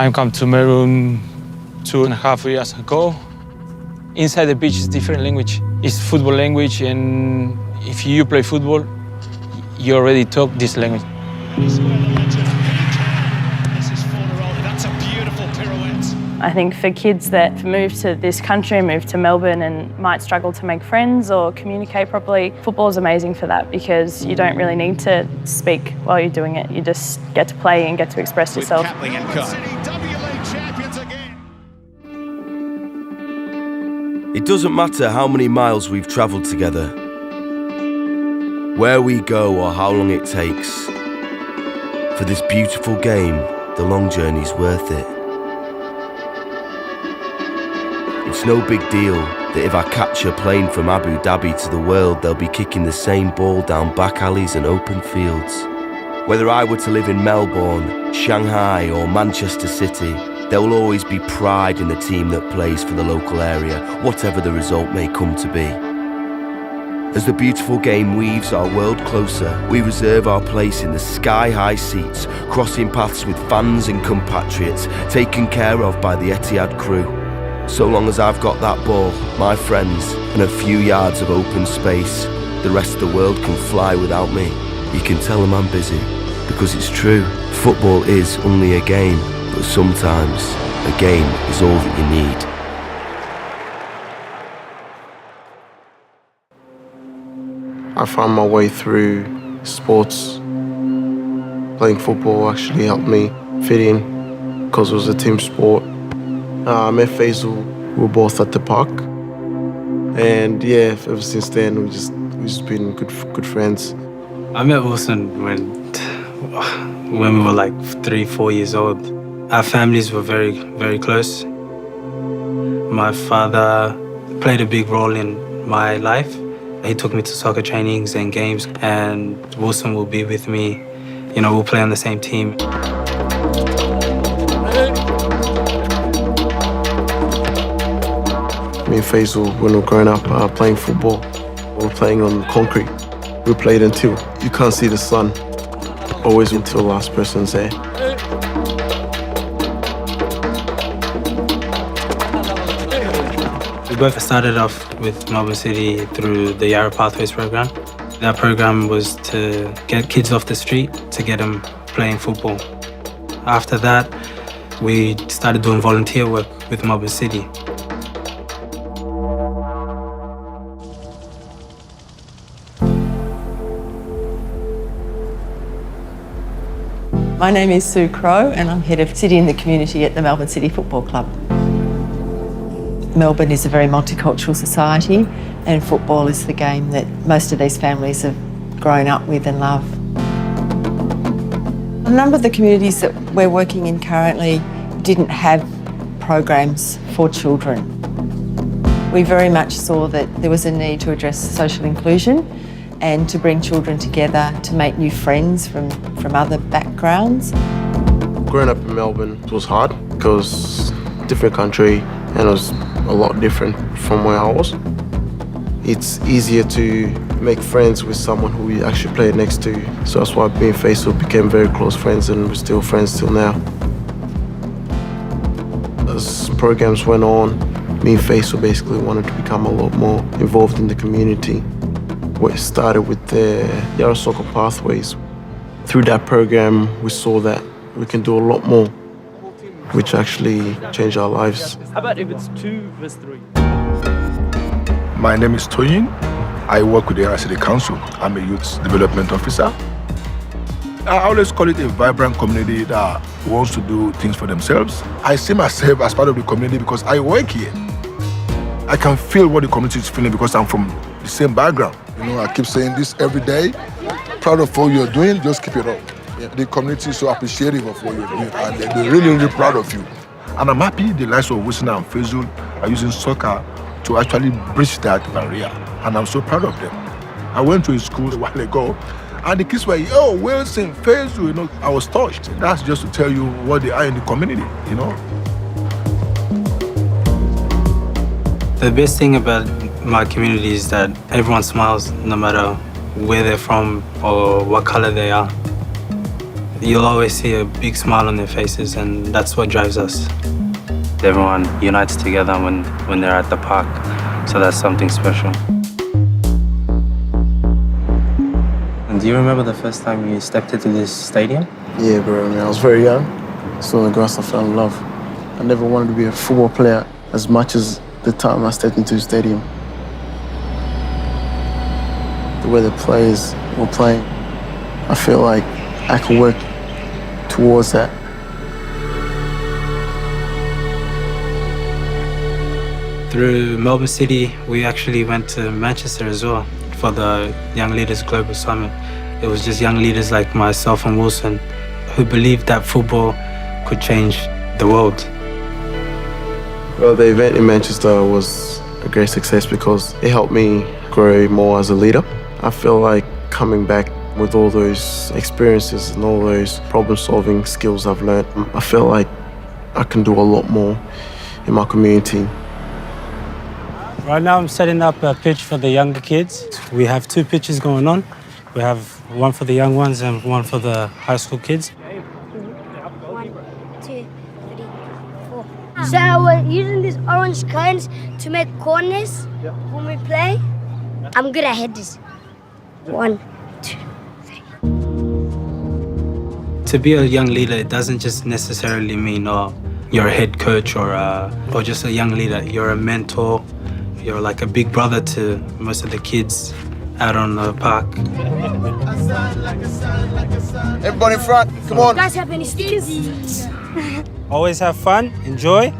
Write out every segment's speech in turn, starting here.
I come to Melbourne 2.5 years ago. Inside the pitch is different language. It's football language, and if you play football, you already talk this language. I think for kids that move to this country, move to Melbourne and might struggle to make friends or communicate properly, football is amazing for that because you don't really need to speak while you're doing it. You just get to play and get to express yourself. It doesn't matter how many miles we've travelled together, where we go or how long it takes. For this beautiful game, the long journey's worth it. It's no big deal that if I catch a plane from Abu Dhabi to the world, they'll be kicking the same ball down back alleys and open fields. Whether I were to live in Melbourne, Shanghai or Manchester City, there will always be pride in the team that plays for the local area, whatever the result may come to be. As the beautiful game weaves our world closer, we reserve our place in the sky-high seats, crossing paths with fans and compatriots, taken care of by the Etihad crew. So long as I've got that ball, my friends, and a few yards of open space, the rest of the world can fly without me. You can tell them I'm busy, because it's true. Football is only a game, but sometimes a game is all that you need. I found my way through sports. Playing football actually helped me fit in because it was a team sport. I met Faisal, we were both at the park. And yeah, ever since then, we've just been good friends. I met Wilson when we were like 3-4 years old. Our families were very, very close. My father played a big role in my life. He took me to soccer trainings and games, and Wilson will be with me. You know, we'll play on the same team. Me and Faisal, when we were growing up playing football, we were playing on concrete. We played until you can't see the sun, always until the last person's there. We both started off with Melbourne City through the Yarra Pathways program. That program was to get kids off the street, to get them playing football. After that, we started doing volunteer work with Melbourne City. My name is Sue Crow and I'm Head of City in the Community at the Melbourne City Football Club. Melbourne is a very multicultural society and football is the game that most of these families have grown up with and love. A number of the communities that we're working in currently didn't have programs for children. We very much saw that there was a need to address social inclusion and to bring children together to make new friends from other backgrounds. Growing up in Melbourne was hard because different country and it was a lot different from where I was. It's easier to make friends with someone who you actually play next to. So that's why me and Faisal became very close friends and we're still friends till now. As programs went on, me and Faisal basically wanted to become a lot more involved in the community. We started with the Yarra Soccer Pathways. Through that program, we saw that we can do a lot more, which actually changed our lives. How about if it's 2v3? My name is Toyin. I work with the Yarra City Council. I'm a youth development officer. I always call it a vibrant community that wants to do things for themselves. I see myself as part of the community because I work here. I can feel what the community is feeling because I'm from the same background. You know, I keep saying this every day. Proud of what you're doing, just keep it up. Yeah, the community is so appreciative of what you're doing and they're really, really proud of you. And I'm happy the likes of Wilson and Faisal are using soccer to actually bridge that barrier. And I'm so proud of them. I went to a school a while ago and the kids were, oh, Wilson, Faisal, you know, I was touched. That's just to tell you what they are in the community, you know. The best thing about my community is that everyone smiles no matter where they're from or what color they are. you'll always see a big smile on their faces, and that's what drives us. Everyone unites together when they're at the park, so that's something special. And do you remember the first time you stepped into this stadium? Yeah, bro. I mean, I was very young. Saw the grass, I fell in love. I never wanted to be a football player as much as the time I stepped into the stadium. The way the players were playing, I feel like I can work towards that. Through Melbourne City, we actually went to Manchester as well for the Young Leaders Global Summit. It was just young leaders like myself and Wilson who believed that football could change the world. Well, the event in Manchester was a great success because it helped me grow more as a leader. I feel like coming back with all those experiences and all those problem-solving skills I've learned, I feel like I can do a lot more in my community. Right now I'm setting up a pitch for the younger kids. We have 2 pitches going on. We have one for the young ones and one for the high school kids. 1, 2, 3, 4. So we're using these orange cones to make corners when we play. I'm good at headers. 1, 2, 3. To be a young leader, it doesn't just necessarily mean you're a head coach or just a young leader. You're a mentor. You're like a big brother to most of the kids out on the park. Everybody in front, come on. You guys have any stickers? Always have fun, enjoy,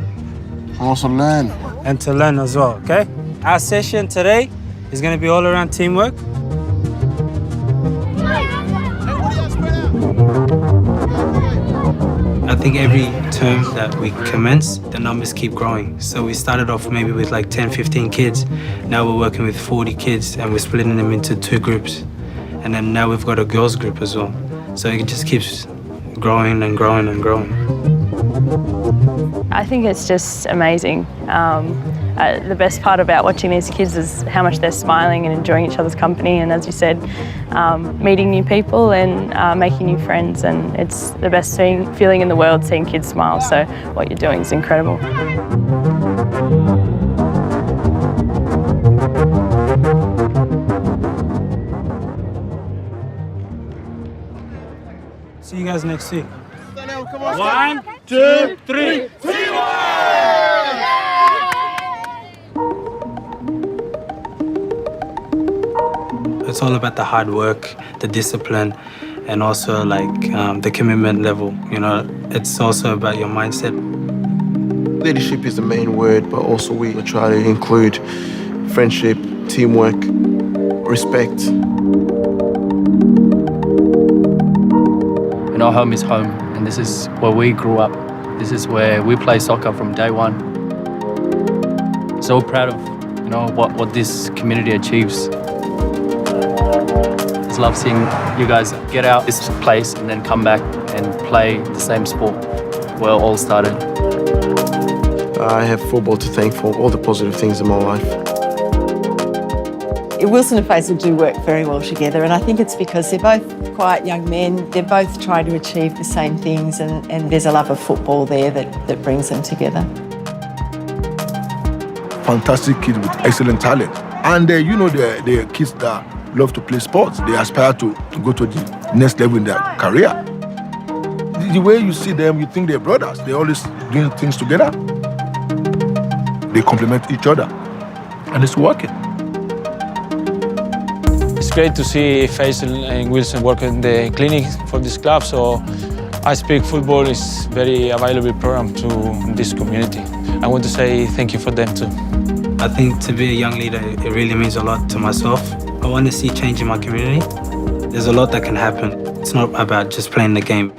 I also learn. and to learn as well, okay? Our session today is going to be all around teamwork. I think every term that we commence, the numbers keep growing. So we started off maybe with like 10, 15 kids. Now we're working with 40 kids and we're splitting them into 2 groups. And then now we've got a girls group as well. So it just keeps growing and growing and growing. I think it's just amazing. The best part about watching these kids is how much they're smiling and enjoying each other's company, and as you said, meeting new people and making new friends, and it's the best feeling in the world seeing kids smile, so what you're doing is incredible. See you guys next week. 1, 2, 3. It's all about the hard work, the discipline, and also like the commitment level. You know, it's also about your mindset. Leadership is the main word, but also we try to include friendship, teamwork, respect. You know, home is home, and this is where we grew up. This is where we play soccer from day one. So proud of, you know, what this community achieves. Just love seeing you guys get out this place and then come back and play the same sport where it all started. I have football to thank for all the positive things in my life. Wilson and Faisal do work very well together, and I think it's because they're both quiet young men. They're both trying to achieve the same things, and there's a love of football there that brings them together. Fantastic kids with excellent talent. And you know, they're kids that love to play sports. They aspire to go to the next level in their career. The way you see them, you think they're brothers. They're always doing things together. They complement each other, and it's working. It's great to see Faisal and Wilson working the clinic for this club, so I Speak Football is a very available program to this community. I want to say thank you for them too. I think to be a young leader, it really means a lot to myself. I want to see change in my community. There's a lot that can happen. It's not about just playing the game.